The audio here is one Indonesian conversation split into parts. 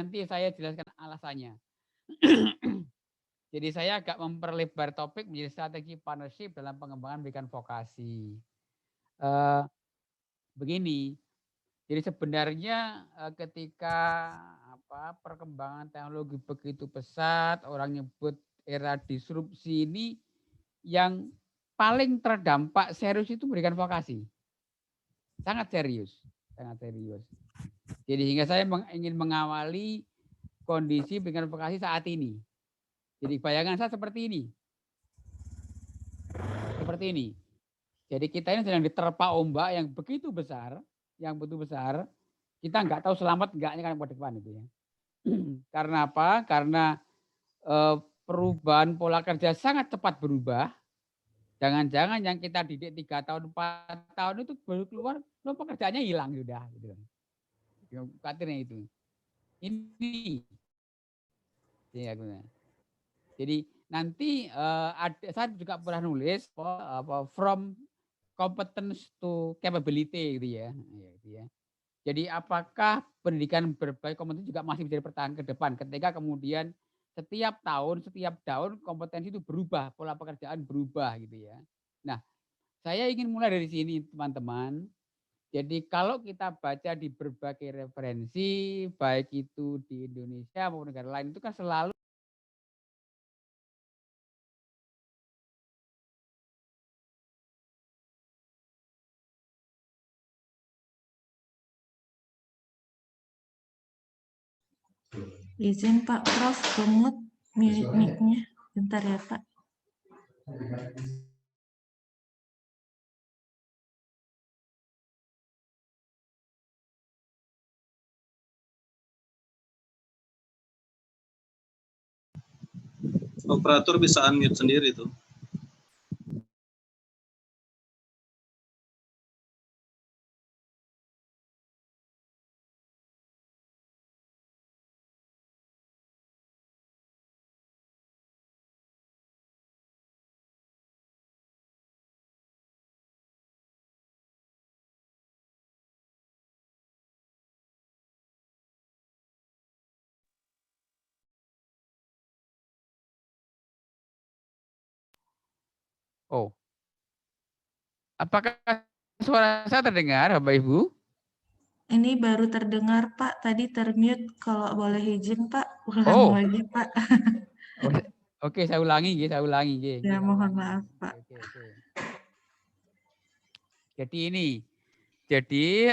nanti saya jelaskan alasannya. Jadi saya agak memperlebar topik menjadi strategi partnership dalam pengembangan pendidikan vokasi. Eh, Begini, jadi sebenarnya ketika perkembangan teknologi begitu pesat, orang nyebut era disrupsi ini, yang paling terdampak serius itu pendidikan vokasi. Sangat serius, sangat serius. Jadi hingga saya ingin mengawali kondisi pendidikan vokasi saat ini. Jadi bayangan saya seperti ini. Seperti ini. Jadi kita ini sedang diterpa ombak yang begitu besar, yang begitu besar. Kita nggak tahu selamat enggaknya kan ke depan itu ya. Karena apa? Karena perubahan pola kerja sangat cepat berubah. Jangan-jangan yang kita didik 3 tahun, 4 tahun itu baru keluar, lo pekerjaannya hilang sudah. Gitu. Khawatirnya itu. Ini. Ya, jadi nanti saya juga pernah nulis from competence to capability gitu ya. Gitu ya. Jadi apakah pendidikan berbagai kompetensi juga masih menjadi pertahanan ke depan ketika kemudian setiap tahun kompetensi itu berubah, pola pekerjaan berubah gitu ya. Nah, saya ingin mulai dari sini teman-teman. Jadi kalau kita baca di berbagai referensi, baik itu di Indonesia maupun negara lain, itu kan selalu Izin Pak Prof, gemut mic-nya. Bentar ya Pak. Operator bisa unmute sendiri tuh. oh. Apakah suara saya terdengar Bapak Ibu? Ini baru terdengar Pak, tadi termute. Kalau boleh izin Pak, ulang Oh. lagi Pak. Oh, oke, saya ulangi nggih, saya ulangi nggih. Ya, Saya mohon ulangi. maaf Pak. Oke. Jadi ini. Jadi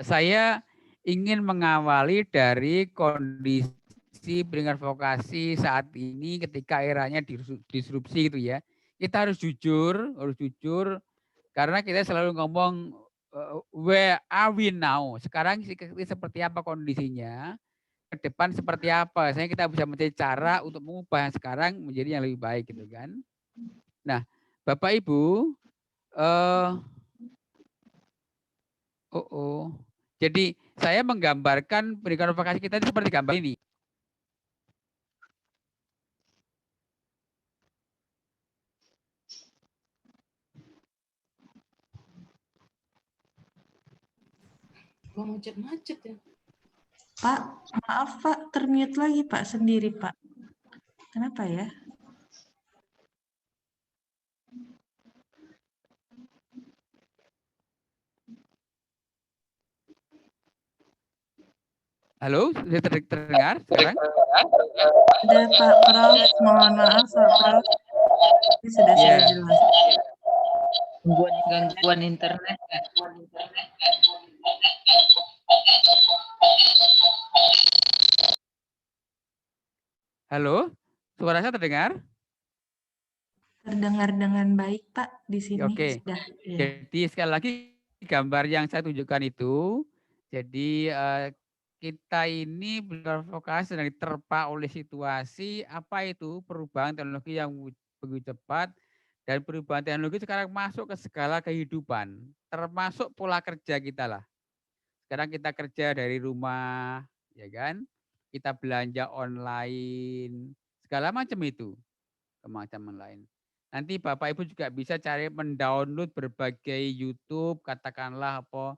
saya ingin mengawali dari kondisi pendidikan vokasi saat ini ketika eranya disrupsi gitu ya. Kita harus jujur karena kita selalu ngomong where are we now? Sekarang seperti apa kondisinya? Ke depan seperti apa? Sehingga kita bisa mencari cara untuk mengubah yang sekarang menjadi yang lebih baik gitu kan. Nah, Bapak Ibu, jadi saya menggambarkan pendidikan vokasi kita itu seperti gambar ini. Kok macet-macet ya? Pak, maaf Pak, termute lagi Pak sendiri Pak. Kenapa ya? Halo, sudah terdengar sekarang? Sudah Pak Prof, mohon maaf Pak Prof. Ini sudah saya jelas. Gangguan internet. Halo, suara saya terdengar? Terdengar dengan baik Pak di sini. Oke. Sudah. Ya. Jadi sekali lagi gambar yang saya tunjukkan itu, jadi kita ini vokasi sedang diterpa oleh situasi apa itu perubahan teknologi yang begitu cepat dan perubahan teknologi sekarang masuk ke segala kehidupan, termasuk pola kerja kita lah. Sekarang kita kerja dari rumah, ya kan? Kita belanja online, segala macam itu, kemacam lain. Nanti Bapak Ibu juga bisa cari mendownload berbagai YouTube, katakanlah apa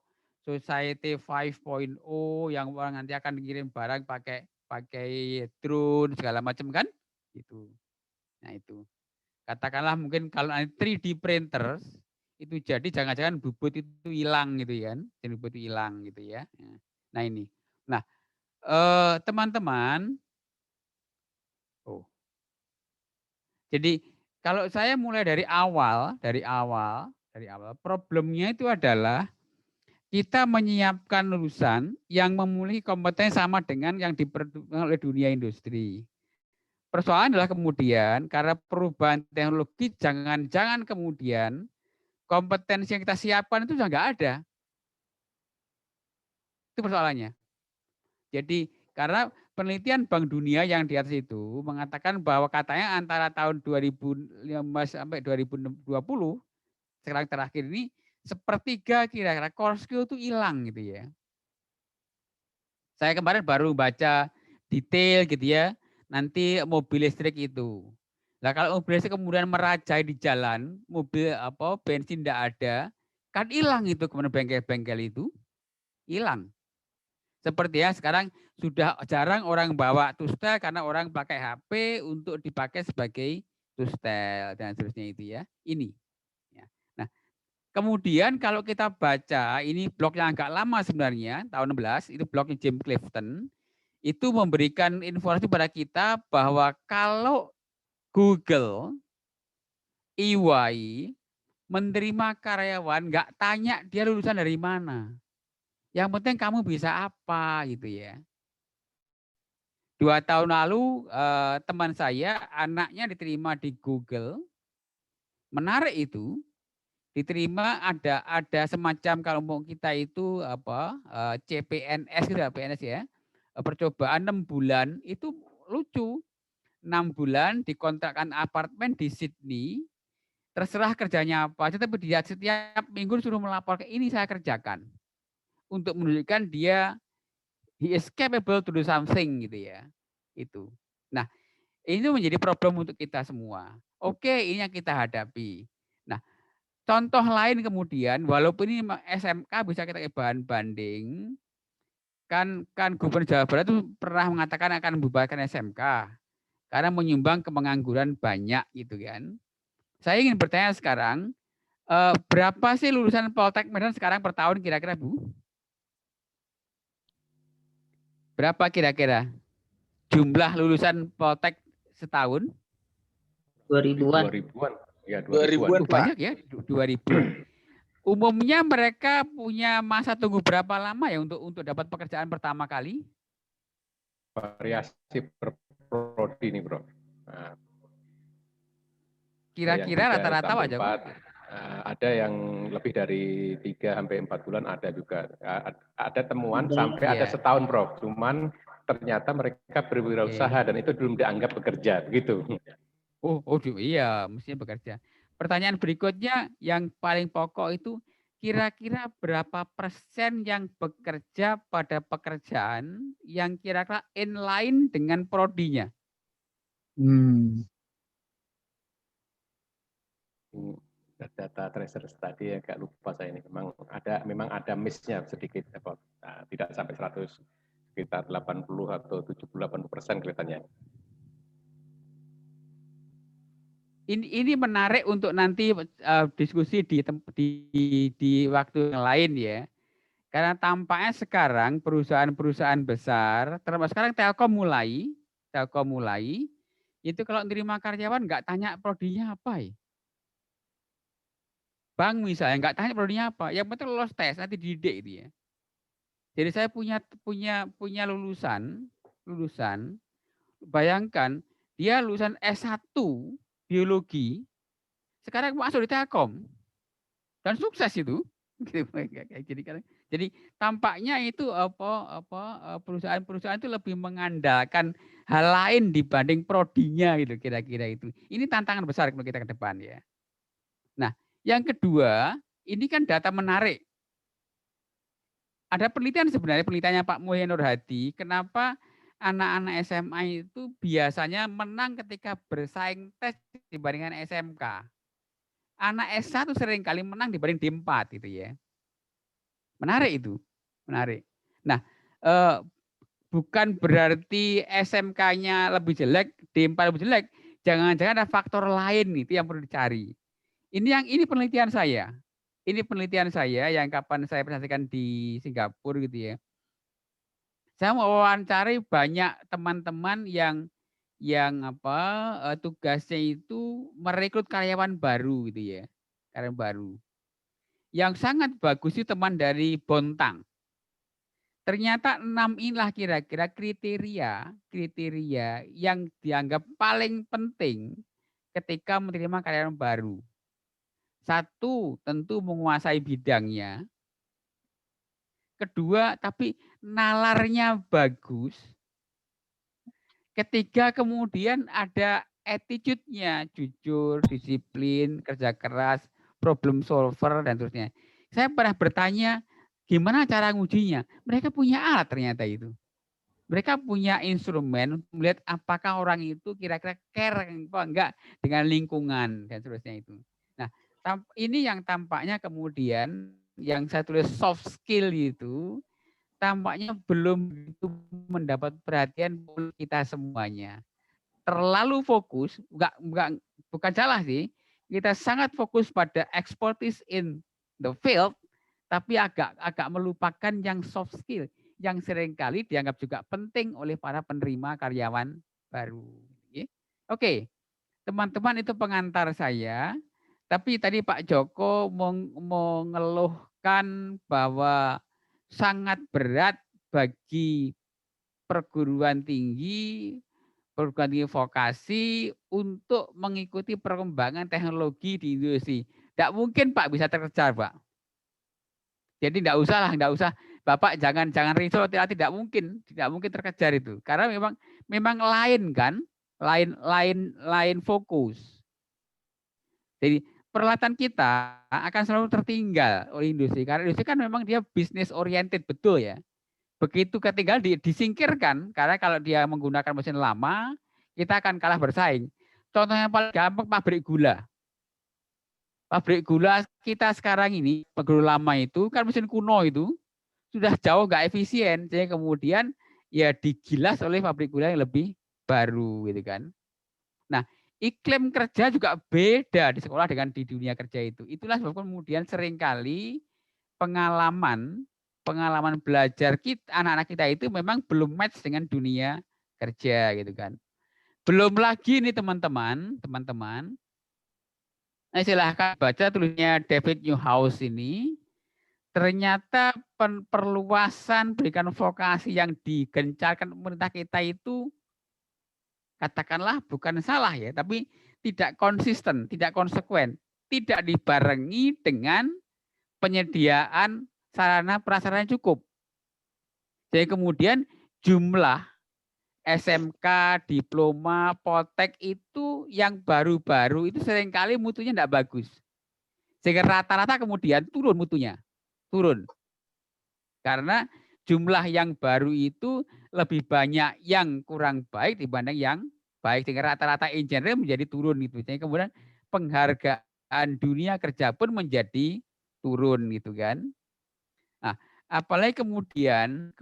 Society 5.0 yang orang nanti akan kirim barang pakai drone segala macam kan? Itu. Nah, itu. Katakanlah mungkin kalau 3D printers itu jadi jangan-jangan bubut itu hilang gitu kan. Jadi bubut itu hilang gitu ya. Nah, ini. Nah, teman-teman, jadi kalau saya mulai dari awal problemnya itu adalah kita menyiapkan lulusan yang memiliki kompetensi sama dengan yang diperlukan oleh dunia industri. Persoalan adalah kemudian karena perubahan teknologi jangan-jangan kemudian kompetensi yang kita siapkan itu sudah nggak ada. Itu persoalannya. Jadi karena penelitian Bank Dunia yang di atas itu mengatakan bahwa katanya antara tahun 2015 sampai 2020 sekarang terakhir ini sepertiga kira-kira core skill itu hilang gitu ya. Saya kemarin baru baca detail gitu ya, nanti mobil listrik itu. Nah kalau mobil listrik kemudian merajai di jalan, mobil bensin tidak ada, kan hilang itu kemudian bengkel-bengkel itu hilang. Seperti ya sekarang sudah jarang orang bawa tustel karena orang pakai HP untuk dipakai sebagai tustel dan seterusnya itu ya. Ini. Ya. Nah, kemudian kalau kita baca ini blog yang agak lama sebenarnya tahun 16 itu blognya Jim Clifton itu memberikan informasi pada kita bahwa kalau Google, EY menerima karyawan nggak tanya dia lulusan dari mana. Yang penting kamu bisa apa gitu ya. 2 tahun lalu teman saya anaknya diterima di Google. Menarik itu. Diterima ada semacam kalau mau kita itu CPNS gitu ya, PNS ya. Percobaan 6 bulan itu lucu. 6 bulan dikontrakkan apartemen di Sydney. Terserah kerjanya apa, tetapi dia setiap minggu suruh melapor ke ini saya kerjakan. Untuk menunjukkan dia he is capable to do something gitu ya. Itu. Nah, ini menjadi problem untuk kita semua. Oke, ini yang kita hadapi. Nah, contoh lain kemudian, walaupun ini SMK bisa kita bahan banding, kan Gubernur Jawa Barat itu pernah mengatakan akan membubarkan SMK karena menyumbang ke pengangguran banyak gitu kan. Saya ingin bertanya sekarang, berapa sih lulusan Poltek Medan sekarang per tahun kira-kira Bu? Berapa kira-kira jumlah lulusan Poltek setahun? 2000-an. 2000-an. Ya, 2000-an, Pak. Banyak ya, 2000. Umumnya mereka punya masa tunggu berapa lama ya untuk dapat pekerjaan pertama kali? Variasi per prodi nih, Bro. Nah, Kira-kira rata-rata Pak Joko? Ada yang lebih dari 3 sampai 4 bulan ada juga. Ada temuan sampai ada setahun, Bro. Cuman ternyata mereka berwirausaha dan itu belum dianggap bekerja, begitu. Iya, mestinya bekerja. Pertanyaan berikutnya yang paling pokok itu kira-kira berapa persen yang bekerja pada pekerjaan yang kira-kira inline dengan prodinya? Data tracer tadi agak lupa saya ini. Memang ada miss-nya sedikit, tidak sampai 100, sekitar 80 atau 70-80% kelihatannya. Ini menarik untuk nanti diskusi di waktu yang lain ya. Karena tampaknya sekarang perusahaan-perusahaan besar, termasuk sekarang Telkom mulai itu kalau menerima karyawan nggak tanya prodinya apa ya. Bank misalnya nggak tanya prodinya apa, yang penting lolos tes nanti dididik itu ya. Jadi saya punya lulusan, bayangkan dia lulusan S1 biologi, sekarang masuk di Telkom dan sukses itu. Jadi tampaknya itu perusahaan-perusahaan itu lebih mengandalkan hal lain dibanding prodinya gitu kira-kira itu. Ini tantangan besar kalau kita ke depan ya. Nah, yang kedua, ini kan data menarik. Ada penelitian sebenarnya, penelitiannya Pak Muhyiddin Nur Hadi, kenapa anak-anak SMA itu biasanya menang ketika bersaing tes dibandingkan SMK. Anak S1 seringkali menang dibanding D4 gitu ya. Menarik itu, menarik. Nah, bukan berarti SMK-nya lebih jelek, D4 lebih jelek. Jangan-jangan ada faktor lain itu yang perlu dicari. Ini penelitian saya. Ini penelitian saya yang kapan saya presentasikan di Singapura gitu ya. Saya mau wawancari banyak teman-teman yang tugasnya itu merekrut karyawan baru gitu ya. Karyawan baru. Yang sangat bagus itu teman dari Bontang. Ternyata 6 inilah kira-kira kriteria yang dianggap paling penting ketika menerima karyawan baru. Satu, tentu menguasai bidangnya. Kedua, tapi nalarnya bagus. Ketiga, kemudian ada attitude-nya, jujur, disiplin, kerja keras, problem solver, dan seterusnya. Saya pernah bertanya, gimana cara ngujinya? Mereka punya alat ternyata itu. Mereka punya instrumen untuk melihat apakah orang itu kira-kira care apa enggak dengan lingkungan, dan seterusnya itu. Nah, ini yang tampaknya kemudian yang saya tulis soft skill itu tampaknya belum begitu mendapat perhatian kita semuanya. Terlalu fokus, bukan salah sih, kita sangat fokus pada expertise in the field, tapi agak melupakan yang soft skill, yang seringkali dianggap juga penting oleh para penerima karyawan baru. Oke, teman-teman itu pengantar saya. Tapi tadi Pak Joko mengeluhkan bahwa sangat berat bagi perguruan tinggi vokasi untuk mengikuti perkembangan teknologi di industri. Tidak mungkin Pak bisa terkejar, Pak. Jadi tidak usah Bapak jangan risau, tidak mungkin terkejar itu. Karena memang lain kan, lain fokus. Jadi peralatan kita akan selalu tertinggal oleh industri karena industri kan memang dia business oriented betul ya. Begitu ketinggal disingkirkan karena kalau dia menggunakan mesin lama kita akan kalah bersaing. Contohnya paling gampang pabrik gula. Pabrik gula kita sekarang ini pabrik lama itu kan mesin kuno itu sudah jauh nggak efisien, jadi kemudian ya digilas oleh pabrik gula yang lebih baru gitu kan. Nah, iklim kerja juga beda di sekolah dengan di dunia kerja itu. Itulah sebab kemudian seringkali pengalaman belajar kita, anak-anak kita itu memang belum match dengan dunia kerja gitu kan. Belum lagi nih teman-teman. Nah, silahkan baca tulisnya David Newhouse ini. Ternyata perluasan berikan vokasi yang digencarkan pemerintah kita itu katakanlah bukan salah ya, tapi tidak konsisten, tidak konsekuen, tidak dibarengi dengan penyediaan sarana prasarana cukup. Jadi kemudian jumlah SMK, diploma, Poltek itu yang baru-baru itu seringkali mutunya tidak bagus. Sehingga rata-rata kemudian turun mutunya. Turun. Karena jumlah yang baru itu lebih banyak yang kurang baik dibanding yang baik. Sehingga rata-rata engineer menjadi turun gitu. Jadi kemudian penghargaan dunia kerja pun menjadi turun gitu kan. Nah, apalagi kemudian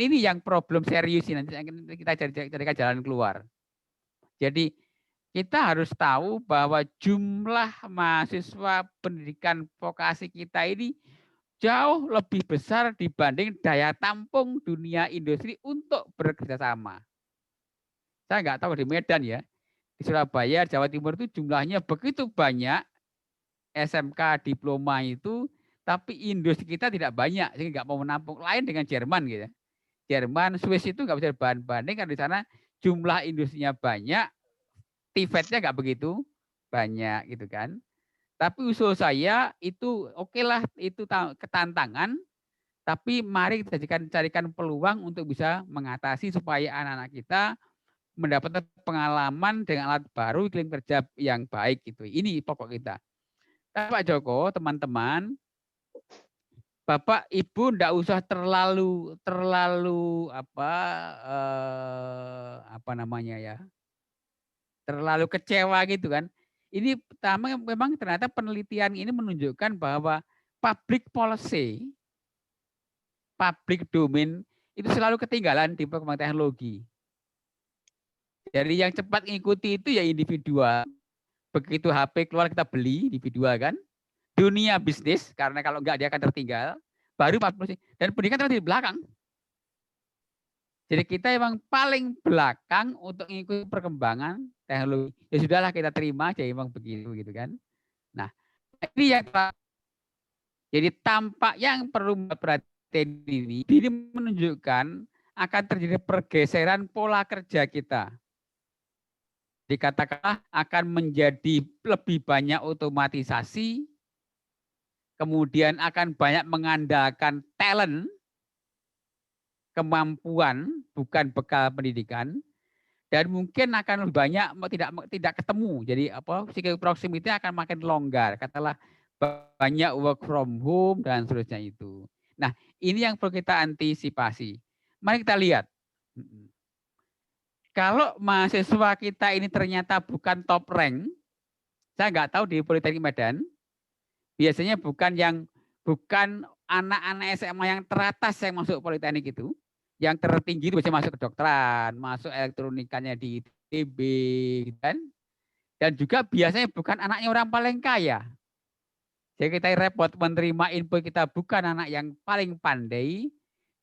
ini yang problem serius ini nanti kita carikan jalan keluar. Jadi kita harus tahu bahwa jumlah mahasiswa pendidikan vokasi kita ini jauh lebih besar dibanding daya tampung dunia industri untuk bekerja sama. Saya nggak tahu di Medan ya, di Surabaya, Jawa Timur itu jumlahnya begitu banyak SMK, diploma itu, tapi industri kita tidak banyak, sehingga nggak mau menampung. Lain dengan Jerman gitu. Jerman, Swiss itu nggak bisa banding karena di sana jumlah industrinya banyak, TVET-nya nggak begitu banyak gitu kan. Tapi usul saya itu oke lah, itu ketantangan, tapi mari kita carikan peluang untuk bisa mengatasi supaya anak-anak kita mendapatkan pengalaman dengan alat baru, iklim kerja yang baik gitu. Ini pokok kita. Pak Joko, teman-teman, Bapak Ibu enggak usah terlalu apa namanya ya, terlalu kecewa gitu kan. Ini pertama memang ternyata penelitian ini menunjukkan bahwa public policy public domain itu selalu ketinggalan di perkembangan teknologi. Jadi yang cepat mengikuti itu ya individual. Begitu HP keluar kita beli individual kan. Dunia bisnis, karena kalau enggak dia akan tertinggal. Baru 40%. Dan pendidikan terus di belakang. Jadi kita emang paling belakang untuk mengikuti perkembangan teknologi. Ya sudahlah kita terima aja emang begitu gitu kan. Nah, ini yang jadi tampak yang perlu perhatian ini menunjukkan akan terjadi pergeseran pola kerja kita. Dikatakanlah akan menjadi lebih banyak otomatisasi, kemudian akan banyak mengandalkan talent, kemampuan, bukan bekal pendidikan, dan mungkin akan lebih banyak tidak ketemu. Jadi psikologi proximity akan makin longgar, katalah banyak work from home dan seterusnya itu. Nah, ini yang perlu kita antisipasi. Mari kita lihat. Kalau mahasiswa kita ini ternyata bukan top rank, saya nggak tahu di Politeknik Medan, biasanya bukan anak-anak SMA yang teratas yang masuk Politeknik itu, yang tertinggi itu biasanya masuk kedokteran, masuk elektronikanya di ITB, kan? Dan juga biasanya bukan anaknya orang paling kaya. Jadi kita repot menerima info kita bukan anak yang paling pandai,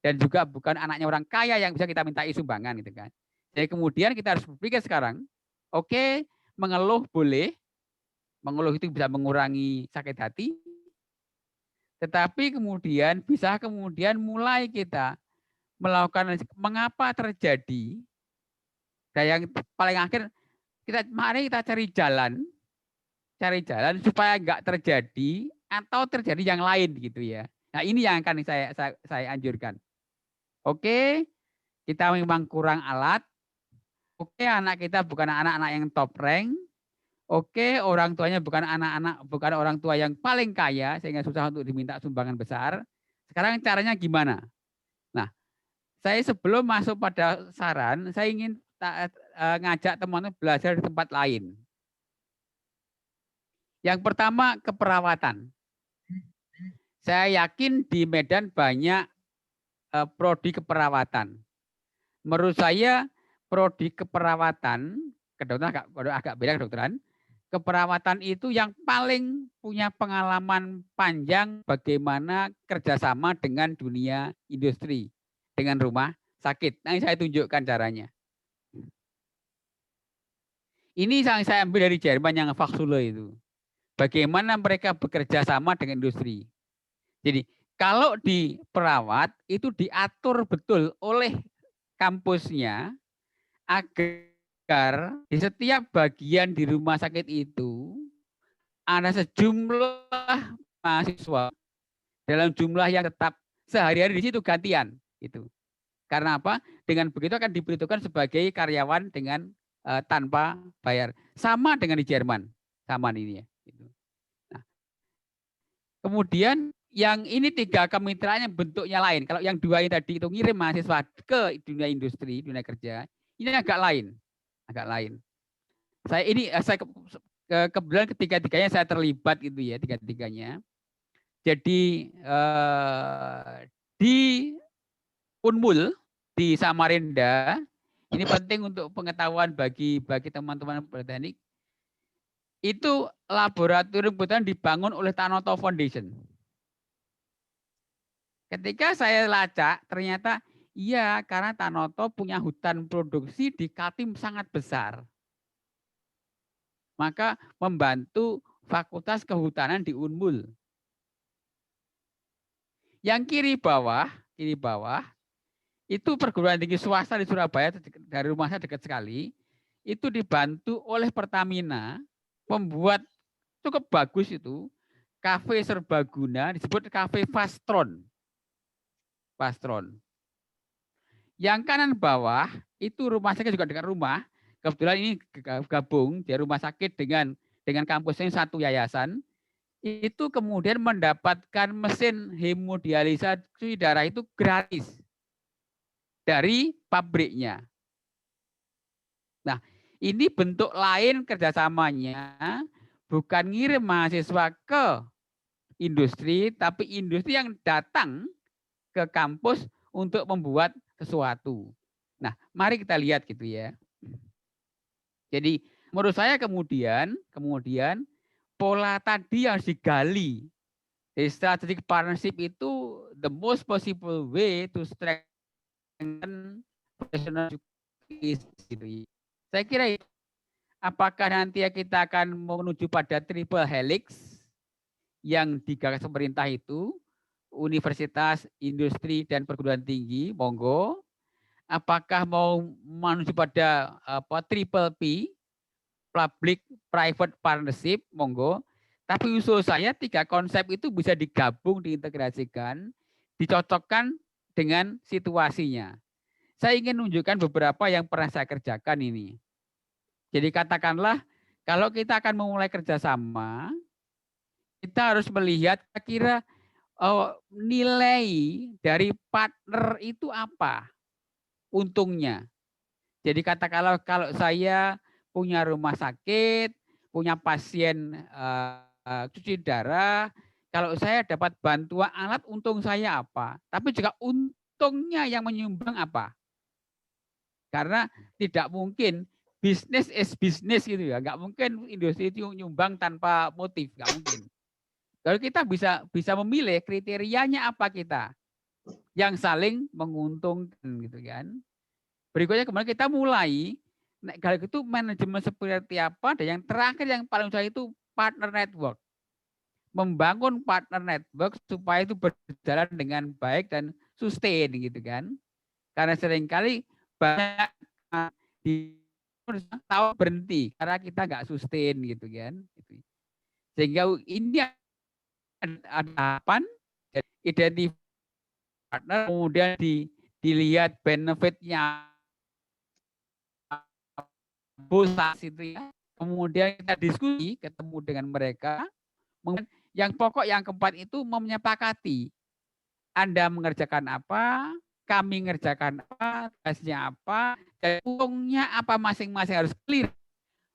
dan juga bukan anaknya orang kaya yang bisa kita mintai sumbangan gitu kan. Jadi kemudian kita harus berpikir sekarang, oke, mengeluh boleh, mengeluh itu bisa mengurangi sakit hati, tetapi kemudian bisa mulai kita melakukan mengapa terjadi, dan yang paling akhir mari kita cari jalan supaya enggak terjadi atau terjadi yang lain gitu ya. Nah ini yang akan saya anjurkan. Oke, kita memang kurang alat. Oke, anak kita bukan anak-anak yang top rank. Oke, orang tuanya bukan orang tua yang paling kaya sehingga susah untuk diminta sumbangan besar. Sekarang caranya gimana? Nah, saya sebelum masuk pada saran, saya ingin ngajak teman-teman belajar di tempat lain. Yang pertama, keperawatan. Saya yakin di Medan banyak prodi keperawatan. Menurut saya prodi keperawatan, kedokteran agak beda kedokteran. Keperawatan itu yang paling punya pengalaman panjang bagaimana kerjasama dengan dunia industri, dengan rumah sakit. Nah, ini saya tunjukkan caranya. Ini yang saya ambil dari Jerman yang Fachschule itu. Bagaimana mereka bekerja sama dengan industri. Jadi kalau di perawat itu diatur betul oleh kampusnya agar di setiap bagian di rumah sakit itu ada sejumlah mahasiswa dalam jumlah yang tetap sehari-hari di situ gantian itu. Karena apa? Dengan begitu akan diperhitungkan sebagai karyawan dengan tanpa bayar. Sama dengan di Jerman, sama ini ya. Nah, kemudian yang ini 3 kemitraan yang bentuknya lain. Kalau yang 2 ini tadi itu ngirim mahasiswa ke dunia industri, dunia kerja, ini agak lain. Saya kebetulan ketiga-tiganya saya terlibat itu ya, tiga-tiganya. Jadi di Unmul di Samarinda, ini penting untuk pengetahuan bagi teman-teman Politeknik. Itu laboratorium kebetulan dibangun oleh Tanoto Foundation. Ketika saya lacak, ternyata iya, karena Tanoto punya hutan produksi di Kaltim sangat besar. Maka membantu Fakultas Kehutanan di Unmul. Yang kiri bawah itu perguruan tinggi swasta di Surabaya, dari rumah saya dekat sekali. Itu dibantu oleh Pertamina, membuat cukup bagus itu kafe serbaguna, disebut kafe Fastron. Yang kanan bawah itu rumah sakit juga dekat rumah. Kebetulan ini gabung di rumah sakit dengan kampusnya satu yayasan. Itu kemudian mendapatkan mesin hemodialisa cuci darah itu gratis dari pabriknya. Nah, ini bentuk lain kerjasamanya, bukan ngirim mahasiswa ke industri, tapi industri yang datang ke kampus untuk membuat sesuatu. Nah, mari kita lihat gitu ya. Jadi menurut saya kemudian pola tadi yang harus digali. Jadi strategic partnership itu the most possible way to strengthen professional education. Saya kira apakah nanti kita akan menuju pada triple helix yang digagas pemerintah itu, universitas, industri, dan perguruan tinggi, monggo. Apakah mau menuju pada triple P, public private partnership, monggo. Tapi usul saya 3 konsep itu bisa digabung, diintegrasikan, dicocokkan dengan situasinya. Saya ingin menunjukkan beberapa yang pernah saya kerjakan ini. Jadi katakanlah kalau kita akan memulai kerjasama, kita harus melihat kira-kira nilai dari partner itu apa untungnya. Jadi katakanlah kalau saya punya rumah sakit, punya pasien cuci darah, kalau saya dapat bantuan alat, untung saya apa? Tapi juga untungnya yang menyumbang apa? Karena tidak mungkin bisnis is bisnis gitu ya, nggak mungkin industri itu nyumbang tanpa motif, nggak mungkin. Kalau kita bisa memilih kriterianya apa kita yang saling menguntungkan gitu kan. Berikutnya kemudian kita mulai kalau itu manajemen seperti apa, dan yang terakhir yang paling utama itu partner network. Membangun partner network supaya itu berjalan dengan baik dan sustain gitu kan. Karena seringkali banyak di tahu berhenti karena kita nggak sustain gitu kan. Sehingga ini ada tahapan, identifikasi partner, kemudian dilihat benefitnya bosa itu ya. Kemudian kita diskusi, ketemu dengan mereka. Yang pokok yang keempat itu menyepakati. Anda mengerjakan apa, kami mengerjakan apa, tugasnya apa, dan untungnya apa masing-masing harus clear.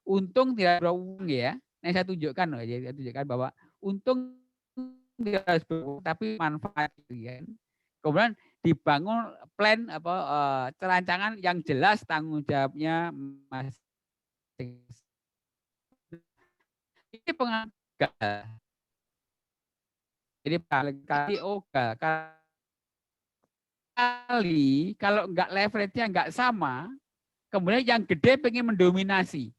Untung tidak beruntung ya. Nah, saya tunjukkan loh, jadi saya tunjukkan bahwa untung tidak harus beruntung, tapi manfaat ya. Kemudian dibangun plan rancangan yang jelas tanggung jawabnya masing-masing. Ini pengagalan. Jadi paling kali kali kalau enggak leverage-nya enggak sama, kemudian yang gede pengen mendominasi.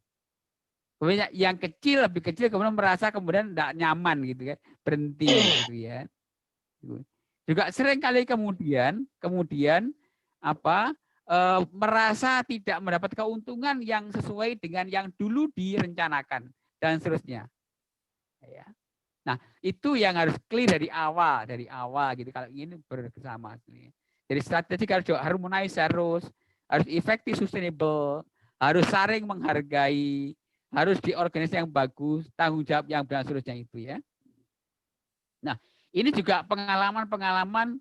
Kemudian yang kecil lebih kecil kemudian merasa kemudian enggak nyaman gitu kan, berhenti gitu ya. Juga sering kali kemudian merasa tidak mendapat keuntungan yang sesuai dengan yang dulu direncanakan dan seterusnya. Ya. Nah, itu yang harus clear dari awal gitu kalau ingin bersama. Jadi strategi harus harmonis, harus efektif, sustainable, harus saling menghargai, harus diorganisasi yang bagus, tanggung jawab yang benar seterusnya itu ya. Nah, ini juga pengalaman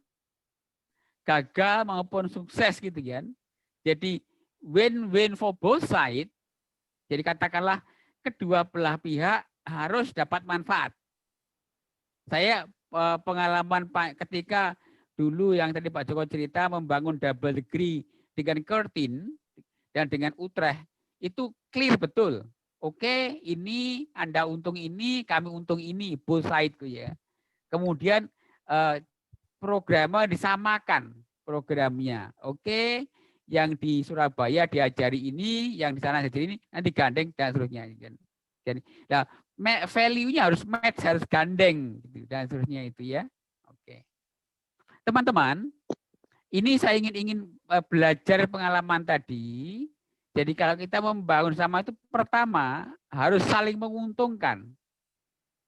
gagal maupun sukses gitu kan. Jadi win-win for both side. Jadi katakanlah kedua belah pihak harus dapat manfaat. Saya pengalaman ketika dulu yang tadi Pak Joko cerita membangun double degree dengan Curtin dan dengan Utrecht itu clear betul. Oke, ini Anda untung ini, kami untung ini, both side ya. Kemudian programnya disamakan programnya. Oke, yang di Surabaya diajari ini, yang di sana diajari ini, nanti gandeng dan seterusnya. Jadi, nah, value-nya harus match, harus gandeng gitu, dan seterusnya itu ya. Oke. Teman-teman, ini saya ingin belajar pengalaman tadi. Jadi kalau kita membangun sama itu pertama harus saling menguntungkan.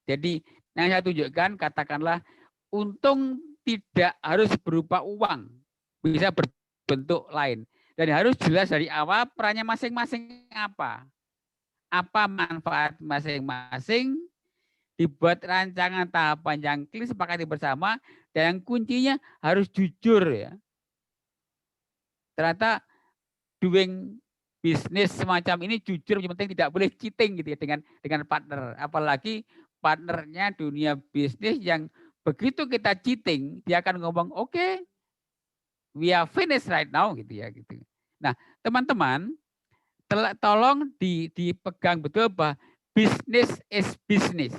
Jadi yang saya tunjukkan katakanlah untung tidak harus berupa uang, bisa berbentuk lain. Dan harus jelas dari awal perannya masing-masing apa. Apa manfaat masing-masing, dibuat rancangan tahapan yang clear, sepakati bersama, dan yang kuncinya harus jujur ya. Ternyata doing bisnis semacam ini jujur, yang penting tidak boleh cheating gitu ya dengan partner. Apalagi partnernya dunia bisnis yang begitu kita cheating, dia akan ngomong, oke, We are finished right now gitu ya gitu. Nah, teman-teman tolong dipegang betul bahwa business is business.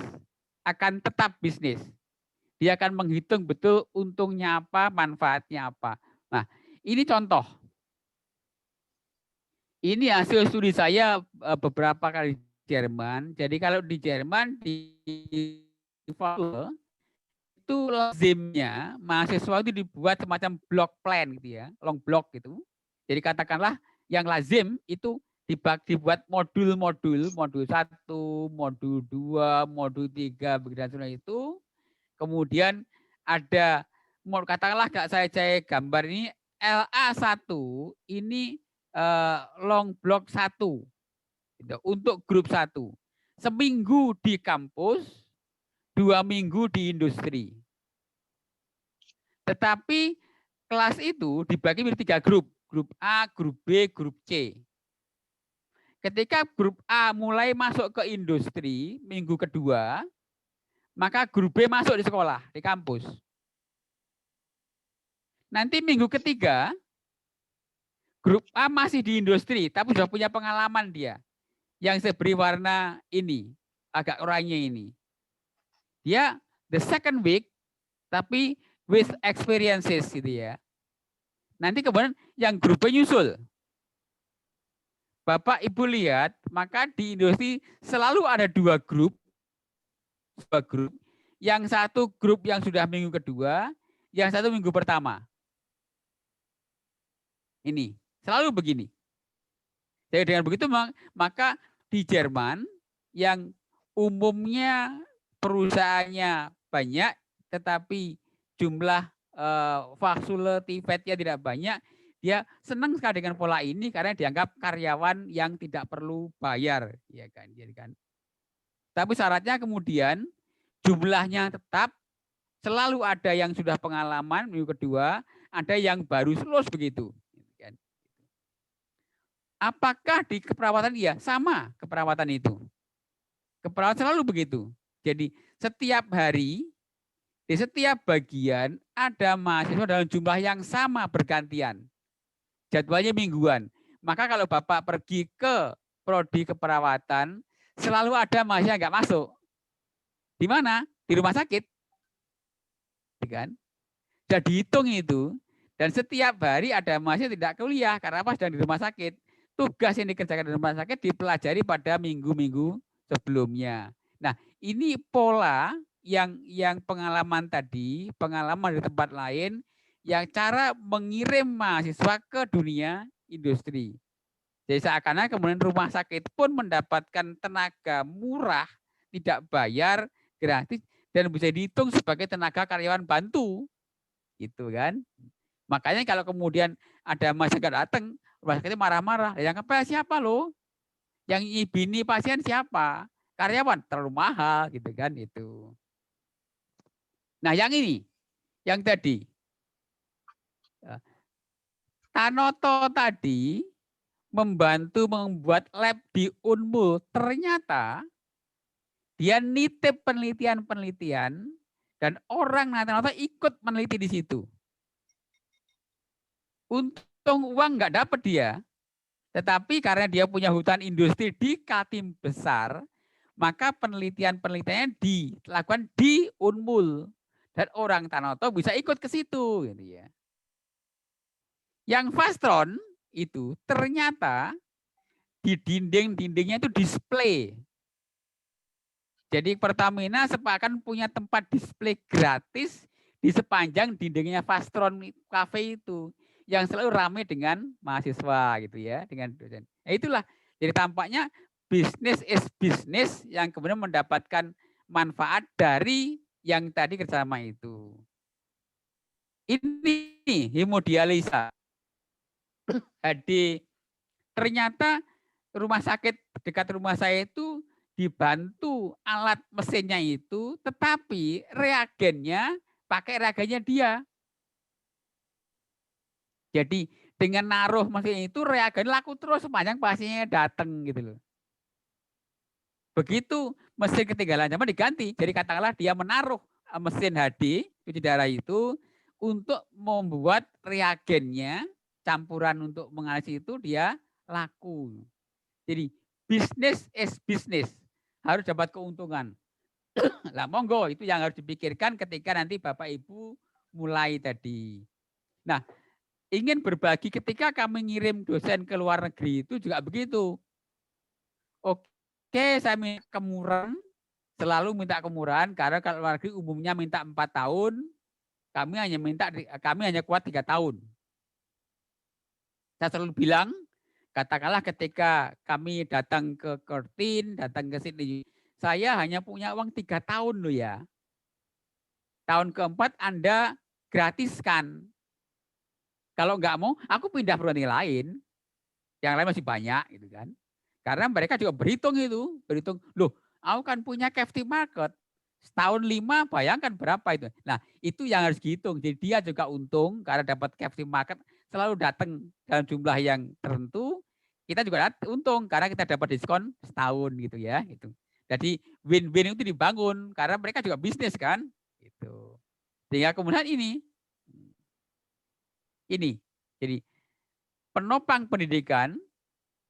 Akan tetap bisnis. Dia akan menghitung betul untungnya apa, manfaatnya apa. Nah, ini contoh. Ini hasil studi saya beberapa kali di Jerman. Jadi kalau di Jerman di itu lazimnya mahasiswa itu dibuat semacam block plan gitu ya, long block gitu. Jadi katakanlah yang lazim itu dibuat modul-modul, modul 1, modul 2, modul 3 begitu itu. Kemudian ada katakanlah saya gambar ini LA1 ini long block 1 gitu, untuk grup 1. Seminggu di kampus, 2 minggu di industri. Tetapi kelas itu dibagi menjadi 3 grup. Grup A, grup B, grup C. Ketika grup A mulai masuk ke industri minggu kedua, maka grup B masuk di sekolah, di kampus. Nanti minggu ketiga, grup A masih di industri, tapi sudah punya pengalaman dia. Yang saya beri warna ini, agak oranye ini. Dia the second week, tapi with experiences gitu ya. Nanti kemudian yang grup B nyusul. Bapak Ibu lihat, maka di industri selalu ada 2 grup. Yang satu grup yang sudah minggu kedua, yang satu minggu pertama. Ini, selalu begini. Jadi dengan begitu maka di Jerman yang umumnya perusahaannya banyak, tetapi jumlah fakultatifnya tidak banyak, dia senang sekali dengan pola ini karena dianggap karyawan yang tidak perlu bayar, ya kan? Jadi kan. Tapi syaratnya kemudian jumlahnya tetap, selalu ada yang sudah pengalaman minggu kedua, ada yang baru lulus begitu. Apakah di keperawatan? Iya, sama keperawatan itu. Keperawatan selalu begitu. Jadi setiap hari, di setiap bagian ada mahasiswa dalam jumlah yang sama bergantian. Jadwalnya mingguan. Maka kalau Bapak pergi ke prodi keperawatan, selalu ada mahasiswa yang nggak masuk. Di mana? Di rumah sakit. Kan? Sudah dihitung itu. Dan setiap hari ada mahasiswa tidak kuliah karena apa? Sedang di rumah sakit. Tugas yang dikerjakan di rumah sakit dipelajari pada minggu-minggu sebelumnya. Nah, ini pola yang pengalaman tadi, pengalaman di tempat lain, yang cara mengirim mahasiswa ke dunia industri. Jadi seakan-akan kemudian rumah sakit pun mendapatkan tenaga murah, tidak bayar, gratis, dan bisa dihitung sebagai tenaga karyawan bantu. Gitu kan. Makanya kalau kemudian ada mahasiswa datang, rumah sakitnya marah-marah. Yang apa siapa loh? Yang ibini pasien siapa? Karyawan, terlalu mahal gitu kan itu. Nah yang ini, yang tadi. Tanoto tadi membantu membuat lab di Unmul. Ternyata dia nitip penelitian-penelitian dan orang Tanoto ikut meneliti di situ. Untung uang nggak dapat dia, tetapi karena dia punya hutan industri di Kaltim besar, maka penelitian-penelitiannya dilakukan di Unmul dan orang Tanoto bisa ikut ke situ, gitu ya. Yang Fastron itu ternyata di dinding-dindingnya itu display. Jadi Pertamina sepakan punya tempat display gratis di sepanjang dindingnya Fastron Cafe itu, yang selalu ramai dengan mahasiswa gitu ya, dengan dosen. Nah, itulah jadi tampaknya bisnis is bisnis yang kemudian mendapatkan manfaat dari yang tadi kerjasama itu. Ini hemodialisa. Jadi ternyata rumah sakit dekat rumah saya itu dibantu alat mesinnya itu, tetapi reagennya pakai reagennya dia. Jadi dengan naruh mesin itu reagen laku terus sepanjang pasiennya datang gitu loh. Begitu mesin ketinggalan zaman diganti. Jadi katakanlah dia menaruh mesin HD cuci darah itu untuk membuat reagennya, campuran untuk menganalisis itu dia laku. Jadi business is business, harus dapat keuntungan. Lah monggo itu yang harus dipikirkan ketika nanti Bapak Ibu mulai tadi. Nah, ingin berbagi ketika kami ngirim dosen ke luar negeri itu juga begitu. Oke, saya minta kemurahan, selalu minta kemurahan karena kalau luar negeri umumnya minta 4 tahun, kami hanya kuat 3 tahun. Saya selalu bilang, katakanlah ketika kami datang ke Curtin, datang ke Sydney, saya hanya punya uang 3 tahun loh ya. Tahun keempat Anda gratiskan. Kalau nggak mau, aku pindah perguruan lain. Yang lain masih banyak gitu kan. Karena mereka juga berhitung itu. Berhitung, loh aku kan punya captive market. Setahun 5, bayangkan berapa itu. Nah itu yang harus dihitung. Jadi dia juga untung karena dapat captive market selalu datang dalam jumlah yang tertentu. Kita juga untung karena kita dapat diskon setahun gitu ya. Gitu. Jadi win-win itu dibangun karena mereka juga bisnis kan. Gitu. Sehingga kemudian ini. Jadi penopang pendidikan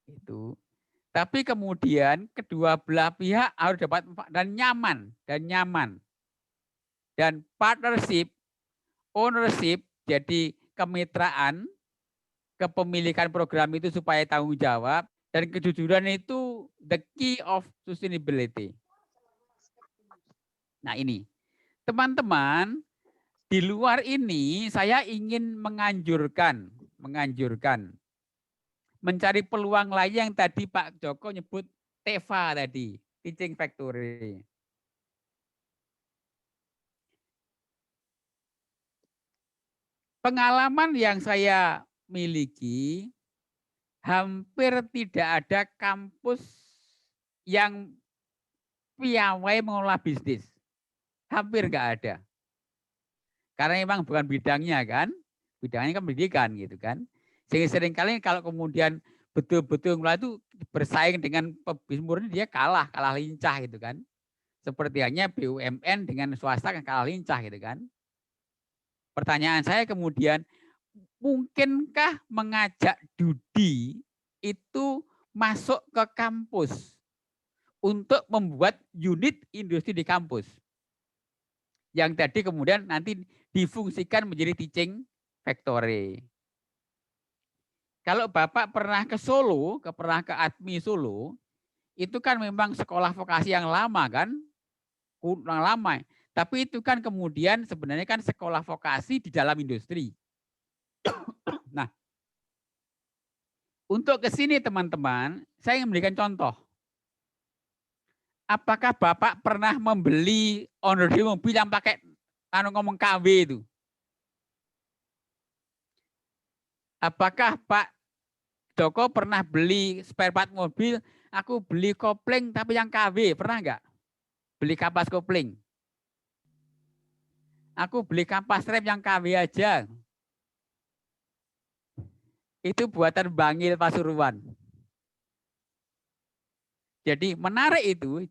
itu, tapi kemudian kedua belah pihak harus dapat dan nyaman dan partnership, ownership, jadi kemitraan, kepemilikan program itu supaya tanggung jawab dan kejujuran itu the key of sustainability. Nah ini, teman-teman. Di luar ini saya ingin menganjurkan mencari peluang lain yang tadi Pak Joko nyebut TEFA tadi, Teaching Factory. Pengalaman yang saya miliki, hampir tidak ada kampus yang piawai mengelola bisnis. Hampir nggak ada. Karena memang bukan bidangnya kan, bidangnya kan pendidikan gitu kan. Sehingga seringkali kalau kemudian betul-betul mulai itu bersaing dengan pebisnis murni dia kalah lincah gitu kan. Seperti hanya BUMN dengan swasta kan kalah lincah gitu kan. Pertanyaan saya kemudian, mungkinkah mengajak Dudi itu masuk ke kampus untuk membuat unit industri di kampus? Yang tadi kemudian nanti difungsikan menjadi teaching factory. Kalau Bapak pernah ke Solo, pernah ke ADMI Solo, itu kan memang sekolah vokasi yang lama kan, kurang lama. Tapi itu kan kemudian sebenarnya kan sekolah vokasi di dalam industri. Nah, untuk ke sini teman-teman, saya ingin memberikan contoh. Apakah Bapak pernah membeli owner mobil yang pakai ngomong KW itu? Apakah Pak Joko pernah beli spare part mobil, aku beli kopling tapi yang KW, pernah enggak? Beli kapas kopling. Aku beli kapas rem yang KW aja. Itu buatan Bangil Pasuruan. Jadi menarik itu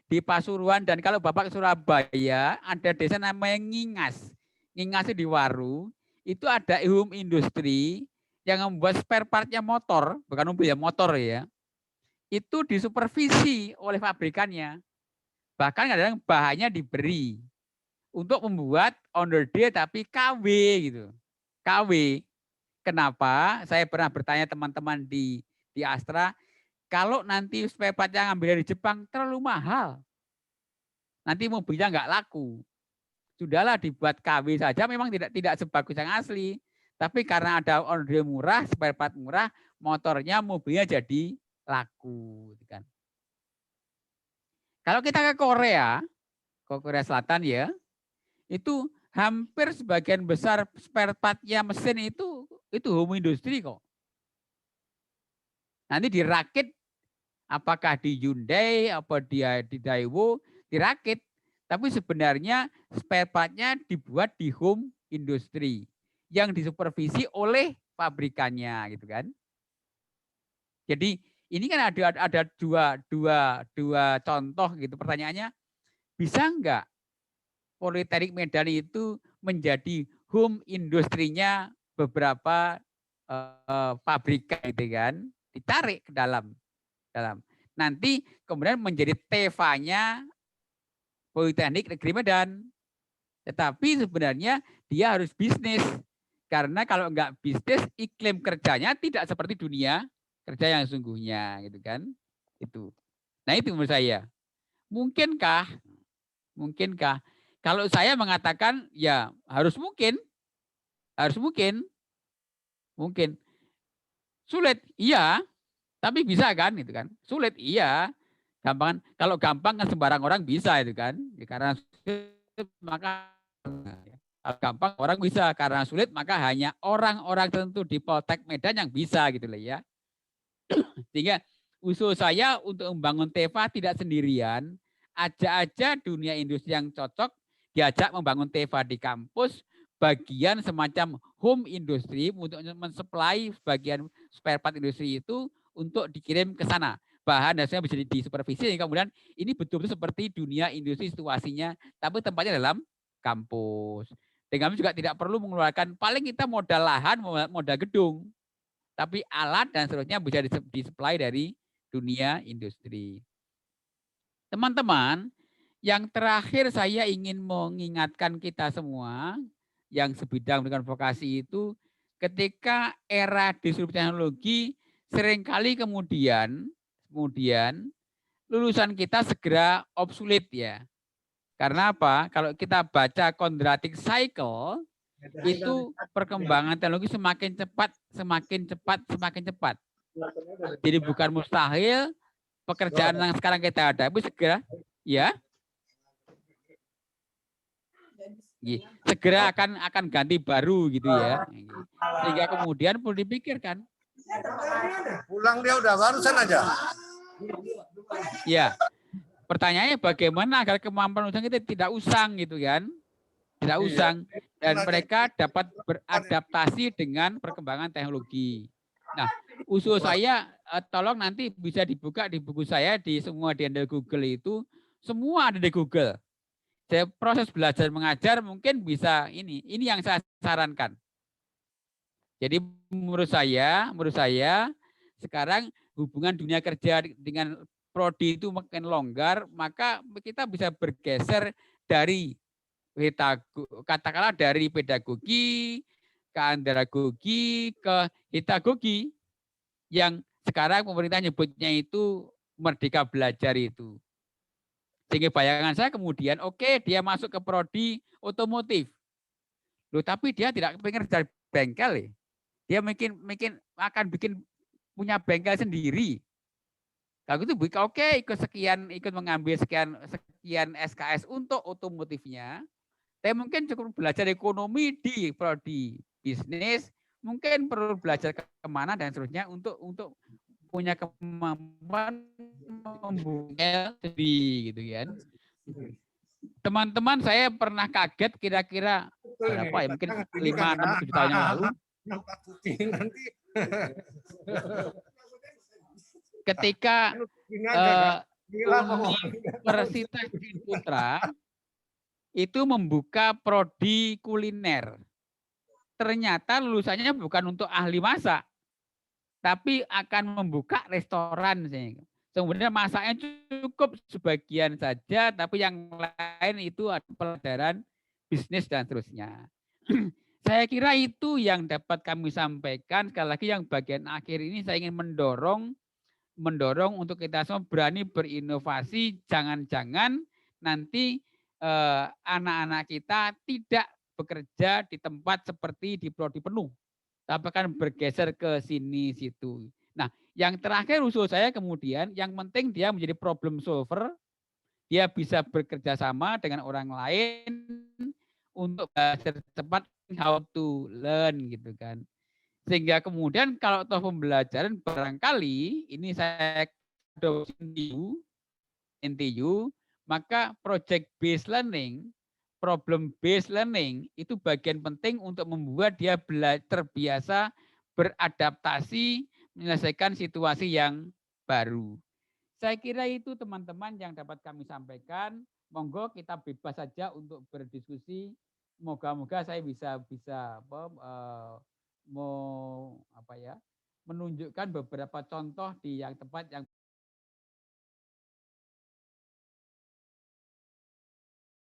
di Pasuruan, dan kalau Bapak ke Surabaya ada desa namanya Ngingas. Ngingas di Waru, itu ada home industri yang membuat spare partnya motor, bukan mobil ya, motor ya. Itu disupervisi oleh pabrikannya. Bahkan kadang bahannya diberi untuk membuat under day tapi KW gitu. KW. Kenapa? Saya pernah bertanya teman-teman di Astra, kalau nanti spare part yang ambil dari Jepang terlalu mahal, nanti mobilnya nggak laku. Sudahlah dibuat KW saja, memang tidak sebagus yang asli. Tapi karena ada order murah, spare part murah, motornya, mobilnya jadi laku. Kan. Kalau kita ke Korea Selatan ya, itu hampir sebagian besar spare partnya mesin itu home industry kok. Nanti dirakit, apakah di Hyundai, apa dia di Daewoo, dirakit. Tapi sebenarnya spare partnya dibuat di home industry yang disupervisi oleh pabrikannya, gitu kan? Jadi ini kan ada dua contoh gitu. Pertanyaannya, bisa enggak Politeknik Medan itu menjadi home industrinya beberapa pabrikan gitu kan, ditarik ke dalam. Nanti kemudian menjadi TV-nya Politeknik Negeri Medan. Tetapi sebenarnya dia harus bisnis. Karena kalau enggak bisnis, iklim kerjanya tidak seperti dunia kerja yang sungguhnya, gitu kan? Itu. Nah, itu menurut saya. Mungkinkah kalau saya mengatakan ya harus mungkin. Sulit, iya, tapi bisa kan, itu kan? Sulit, iya. Gampang, kalau gampang kan sembarang orang bisa itu kan? Ya, karena sulit maka kalau gampang orang bisa, karena sulit maka hanya orang-orang tertentu di Poltek Medan yang bisa gitu loh ya. Sehingga usul saya untuk membangun TEVA tidak sendirian, ajak aja dunia industri yang cocok, diajak membangun TEVA di kampus, bagian semacam home industri untuk mensuplai bagian spare part industri itu untuk dikirim ke sana. Bahan dasarnya bisa disupervisi, kemudian ini betul-betul seperti dunia industri situasinya, tapi tempatnya dalam kampus. Dengan juga tidak perlu mengeluarkan, paling kita modal lahan, modal gedung, tapi alat dan seterusnya bisa disuplai dari dunia industri. Teman-teman, yang terakhir saya ingin mengingatkan kita semua yang sebidang dengan vokasi itu, ketika era disrupsi teknologi seringkali kemudian lulusan kita segera obsolete ya. Karena apa? Kalau kita baca Kondratik Cycle, itu perkembangan teknologi semakin cepat. Jadi bukan mustahil pekerjaan yang sekarang kita hadapi segera segera akan ganti baru gitu ya. Sehingga kemudian perlu dipikirkan. Pulang dia udah barusan aja. Ya. Pertanyaannya bagaimana agar kemampuan usaha kita tidak usang gitu kan? Tidak usang dan mereka dapat beradaptasi dengan perkembangan teknologi. Nah, usul saya tolong nanti bisa dibuka di buku saya di semua di handle Google itu, semua ada di Google. Jadi proses belajar mengajar mungkin bisa ini yang saya sarankan. Jadi menurut saya sekarang hubungan dunia kerja dengan prodi itu makin longgar, maka kita bisa bergeser dari katakanlah dari pedagogi ke andragogi ke hitagogi yang sekarang pemerintah nyebutnya itu merdeka belajar itu. Sehingga bayangan saya kemudian oke, dia masuk ke prodi otomotif. Loh, tapi dia tidak pengen kerja bengkel ya. Dia mungkin akan bikin punya bengkel sendiri. Kalau itu oke, ikut mengambil sekian SKS untuk otomotifnya. Tapi mungkin cukup belajar ekonomi di prodi bisnis, mungkin perlu belajar kemana dan seterusnya untuk punya kemampuan membuka sendiri gitu kan. Teman-teman, saya pernah kaget kira-kira berapa ya, mungkin 5, 6, 7 tahun yang lalu. Ketika Universitas Putra itu membuka prodi kuliner. Ternyata lulusannya bukan untuk ahli masak, tapi akan membuka restoran. Sebenarnya masaknya cukup sebagian saja, tapi yang lain itu ada pelajaran bisnis dan seterusnya. Saya kira itu yang dapat kami sampaikan. Sekali lagi yang bagian akhir ini saya ingin mendorong untuk kita semua berani berinovasi. Jangan-jangan nanti anak-anak kita tidak bekerja di tempat seperti di prodi penuh, tapi akan bergeser ke sini situ. Nah, yang terakhir usul saya kemudian, yang penting dia menjadi problem solver, dia bisa bekerja sama dengan orang lain untuk belajar cepat, how to learn gitu kan. Sehingga kemudian kalau toh pembelajaran barangkali ini saya NTU, maka project based learning, problem based learning itu bagian penting untuk membuat dia terbiasa beradaptasi menyelesaikan situasi yang baru. Saya kira itu teman-teman yang dapat kami sampaikan. Monggo kita bebas saja untuk berdiskusi. moga-moga saya bisa menunjukkan beberapa contoh di yang tempat yang